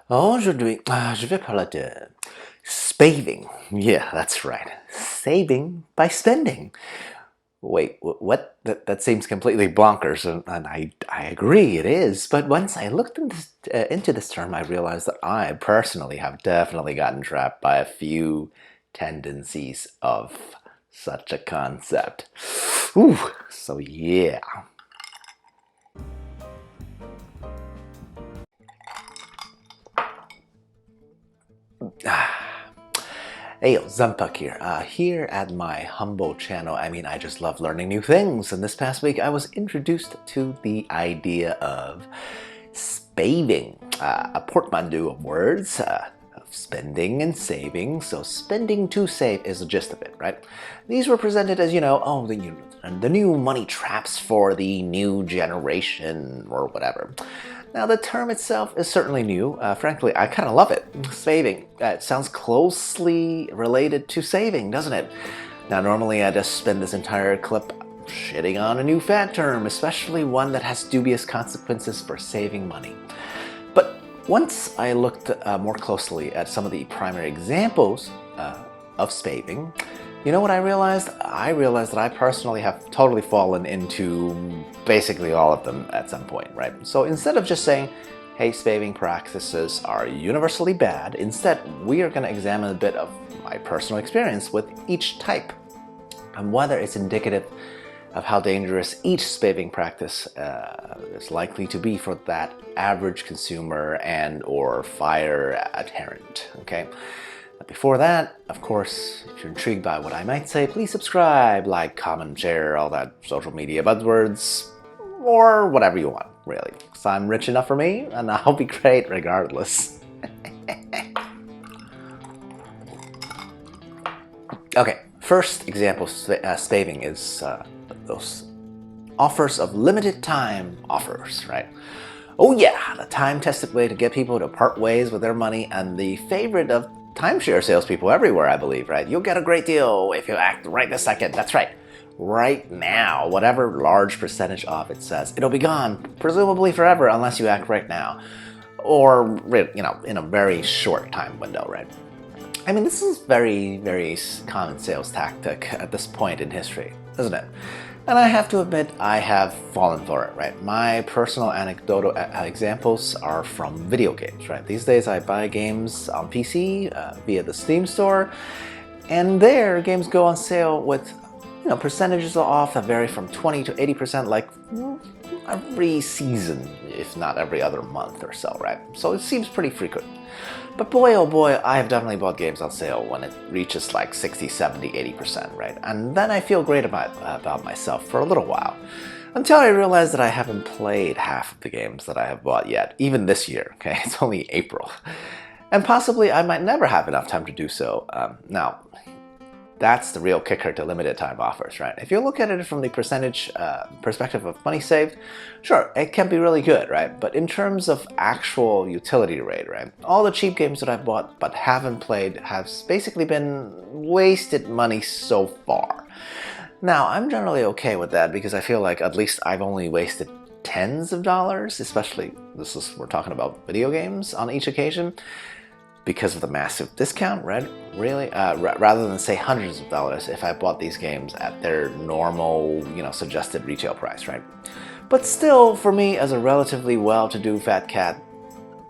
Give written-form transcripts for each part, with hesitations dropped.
Aujourd'hui, je vais parler de spaving. Yeah, that's right. Saving by spending. Wait, what? That seems completely bonkers, and I agree, it is. But once I looked into this term, I realized that I personally have definitely gotten trapped by a few tendencies of such a concept. Ooh, so yeah. Hey, XenPuck here. Here at my humble channel, I just love learning new things. And this past week, I was introduced to the idea of spaving, a portmanteau of words, of spending and saving. So spending to save is the gist of it, right? These were presented as, the new money traps for the new generation or whatever. Now, the term itself is certainly new. Frankly, I kind of love it. Spaving. It sounds closely related to saving, doesn't it? Now, normally I just spend this entire clip shitting on a new fad term, especially one that has dubious consequences for saving money. But once I looked more closely at some of the primary examples of spaving, you know what I realized? I realized that I personally have totally fallen into basically all of them at some point, right? So instead of just saying, hey, spaving practices are universally bad, instead we are going to examine a bit of my personal experience with each type and whether it's indicative of how dangerous each spaving practice is likely to be for that average consumer and or fire adherent, okay? Before that, of course, if you're intrigued by what I might say, please subscribe, like, comment, share, all that social media buzzwords, or whatever you want, really. Because I'm rich enough for me, and I'll be great regardless. Okay, first example of spaving is those offers of limited time offers, right? Oh yeah, the time-tested way to get people to part ways with their money and the favorite of timeshare salespeople everywhere, I believe, right? You'll get a great deal if you act right this second. That's right. Right now, whatever large percentage off it says, it'll be gone, presumably forever, unless you act right now. Or, in a very short time window, right? This is very, very common sales tactic at this point in history, isn't it? And I have to admit, I have fallen for it, right? My personal anecdotal examples are from video games, right? These days I buy games on PC via the Steam store, and there games go on sale with, percentages off that vary from 20 to 80%, like every season, if not every other month or so, right? So it seems pretty frequent. But boy, oh boy, I have definitely bought games on sale when it reaches like 60, 70, 80%, right? And then I feel great about myself for a little while. Until I realize that I haven't played half of the games that I have bought yet, even this year, okay? It's only April. And possibly I might never have enough time to do so. Now, that's the real kicker to limited time offers, right? If you look at it from the percentage perspective of money saved, sure, it can be really good, right? But in terms of actual utility rate, right? All the cheap games that I've bought but haven't played have basically been wasted money so far. Now, I'm generally okay with that because I feel like at least I've only wasted tens of dollars, especially we're talking about video games on each occasion, because of the massive discount, right? Really, rather than say hundreds of dollars if I bought these games at their normal, suggested retail price, right? But still, for me, as a relatively well-to-do fat cat,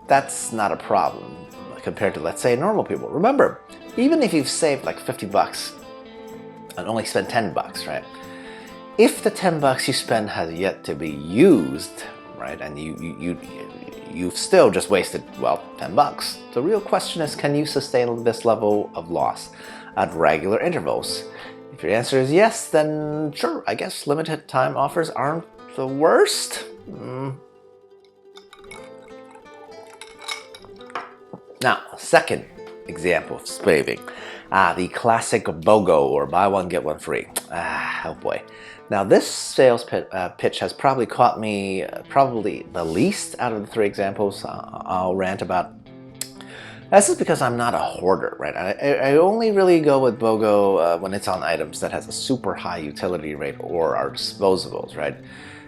that's not a problem compared to, let's say, normal people. Remember, even if you've saved like 50 bucks and only spent 10 bucks, right? If the 10 bucks you spend has yet to be used, right, and you've still just wasted, well, 10 bucks. The real question is, can you sustain this level of loss at regular intervals? If your answer is yes, then sure, I guess limited time offers aren't the worst. Now, second example of spaving. The classic BOGO, or buy one, get one free. Oh boy. Now this sales pitch has probably caught me probably the least out of the three examples I'll rant about. This is because I'm not a hoarder, right? I only really go with BOGO when it's on items that has a super high utility rate or are disposables, right?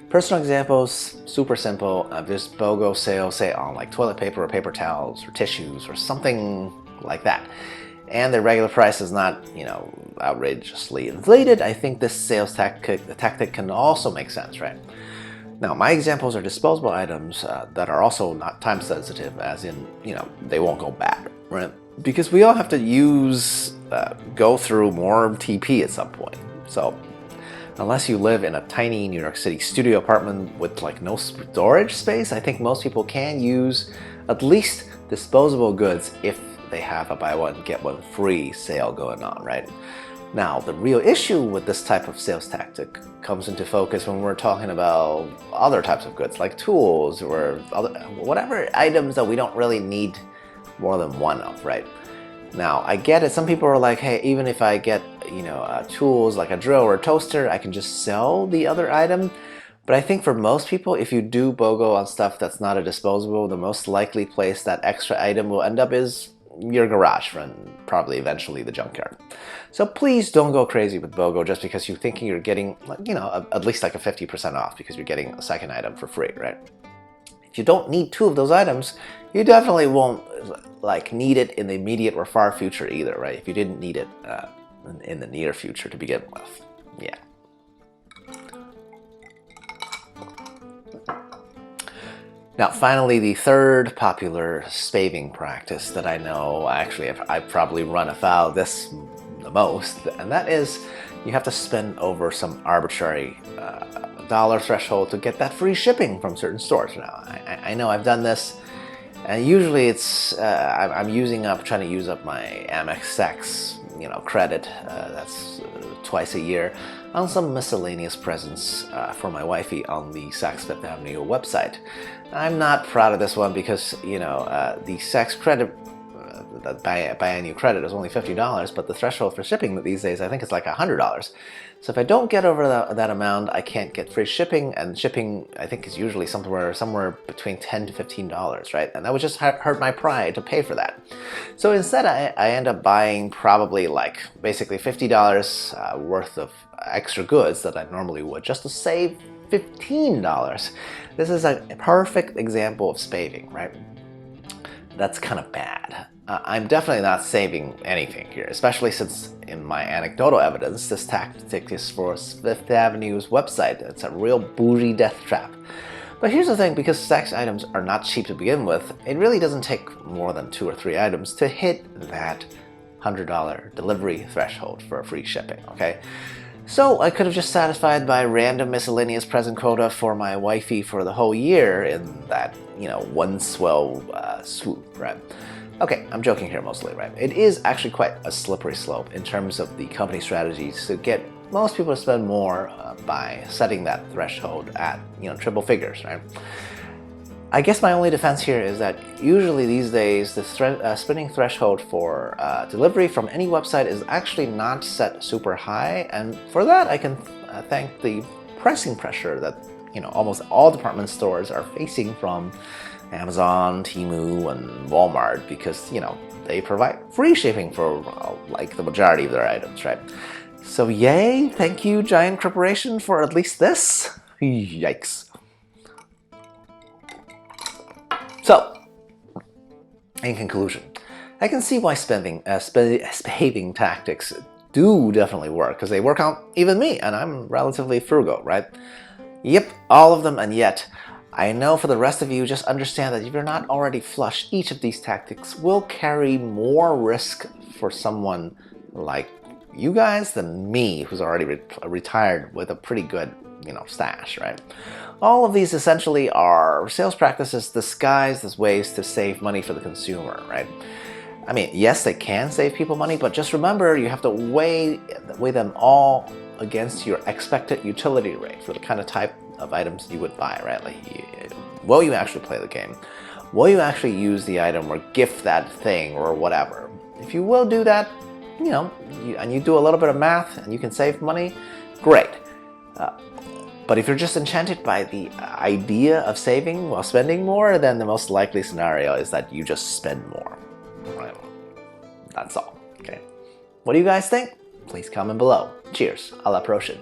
Personal examples, super simple. This BOGO sale, say on like toilet paper or paper towels or tissues or something like that. And the regular price is not, outrageously inflated. I think this sales tactic can also make sense, right? Now, my examples are disposable items that are also not time sensitive, as in, they won't go bad, right? Because we all have to go through more TP at some point. So unless you live in a tiny New York City studio apartment with like no storage space, I think most people can use at least disposable goods if they have a buy one get one free sale going on, right? Now, the real issue with this type of sales tactic comes into focus when we're talking about other types of goods like tools or whatever items that we don't really need more than one of, right? Now, I get it. Some people are like, hey, even if I get, tools like a drill or a toaster, I can just sell the other item. But I think for most people, if you do BOGO on stuff that's not a disposable, the most likely place that extra item will end up is your garage and probably eventually the junkyard. So please don't go crazy with BOGO just because you're thinking you're getting, at least like a 50% off because you're getting a second item for free, right? If you don't need two of those items, you definitely won't need it in the immediate or far future either, right? If you didn't need it in the near future to begin with, yeah. Now, finally, the third popular spaving practice that I know, actually, I've probably run afoul of this the most, and that is you have to spend over some arbitrary dollar threshold to get that free shipping from certain stores. Now, I know I've done this, and usually it's I'm trying to use up my Amex Saks, credit. That's twice a year on some miscellaneous presents for my wifey on the Saks Fifth Avenue website. I'm not proud of this one because, the Saks credit, biannual credit is only $50, but the threshold for shipping these days, I think it's like $100. So if I don't get over that amount, I can't get free shipping, and shipping, I think, is usually somewhere between $10 to $15, right? And that would just hurt my pride to pay for that. So instead, I end up buying probably basically $50 worth of extra goods that I normally would just to save $15. This is a perfect example of spaving, right? That's kind of bad. I'm definitely not saving anything here, especially since in my anecdotal evidence, this tactic is for Fifth Avenue's website. It's a real bougie death trap. But here's the thing, because Saks items are not cheap to begin with, it really doesn't take more than 2 or 3 items to hit that $100 delivery threshold for free shipping, okay? So I could have just satisfied my random miscellaneous present quota for my wifey for the whole year in that, one swell swoop, right? Okay, I'm joking here mostly, right? It is actually quite a slippery slope in terms of the company strategies to get most people to spend more by setting that threshold at, triple figures, right? I guess my only defense here is that usually these days the spending threshold for delivery from any website is actually not set super high, and for that I can thank the pricing pressure that almost all department stores are facing from Amazon, Temu, and Walmart, because they provide free shipping for the majority of their items, right? So yay, thank you, giant corporation, for at least this. Yikes. So, in conclusion, I can see why spaving tactics do definitely work, because they work on even me, and I'm relatively frugal, right? Yep, all of them, and yet, I know for the rest of you, just understand that if you're not already flush, each of these tactics will carry more risk for someone like you guys than me, who's already retired with a pretty good, stash, right? All of these essentially are sales practices disguised as ways to save money for the consumer, right? I mean, yes, they can save people money, but just remember, you have to weigh them all against your expected utility rate for the kind of type of items you would buy, right? Will you actually play the game? Will you actually use the item or gift that thing or whatever? If you will do that, and you do a little bit of math and you can save money, great. But if you're just enchanted by the idea of saving while spending more, then the most likely scenario is that you just spend more. Right? That's all, okay? What do you guys think? Please comment below. Cheers, à la prochaine.